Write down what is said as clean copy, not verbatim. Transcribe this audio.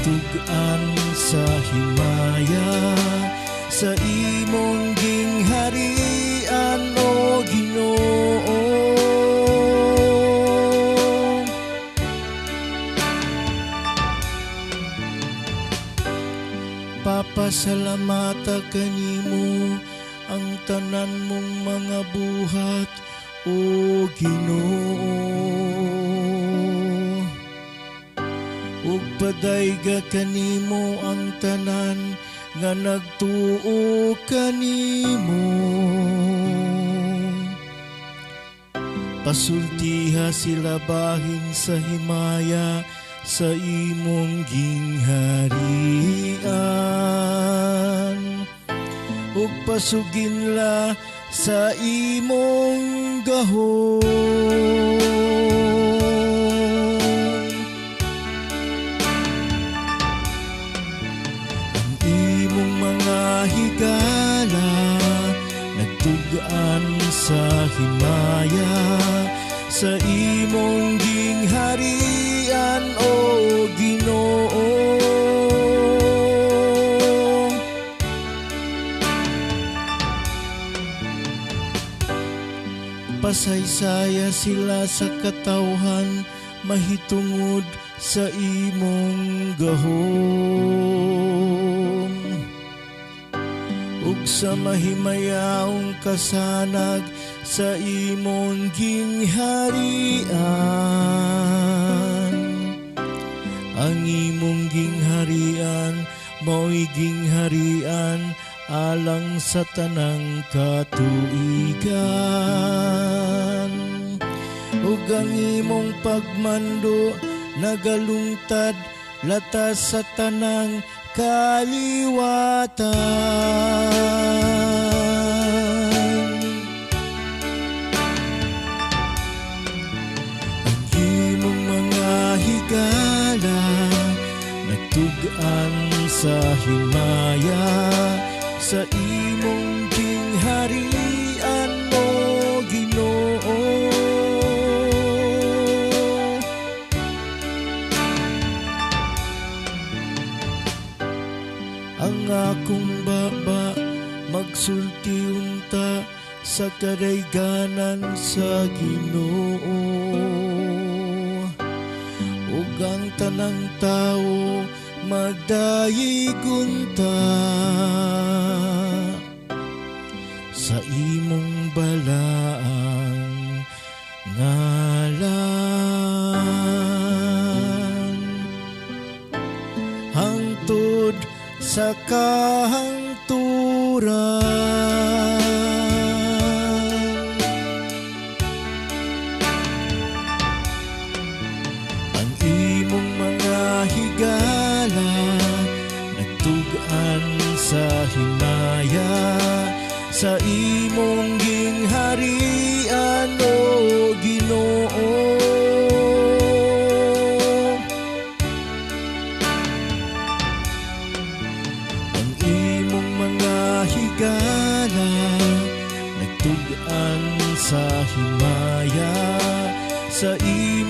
nagtugan sa himaya, sa imong gingharian o Ginoo. Papasalamata kanimo ang tanan mong mga buhat o Ginoo. Ug padayga kanimo ang tanan nga nagtuo kanimo. Pasultiha sila bahin sa himaya, sa imong gingharian. Ug pasuginla sa imong gahom. Ang imong mga higala nagtugan sa himaya, sa imong gingharian o Ginoo. Pasaysaya sila sa katawhan, mahitungod sa imong gahom. Ug sa mahimayaong kasanag sa imong gingharian. Ang imong gingharian mao'y gingharian alang sa tanang katuigan. Ug ang imong pagmando nagalungtad latas sa tanang kaliwatan. Ang imong mga higala nagtugan sa himaya, sa imong gingharian o Ginoo. Ang akong baba magsulti unta sa kadayganan sa Ginoo. Ug ang tanang tawo magdayeg unta sa imong balaang ngalan. Hangtod sa kahangturan, ang imong mga higala nagtugan sa himaya, sa imong gingharian o Ginoo. Ang imong mga higala nagtugan sa himaya, sa imong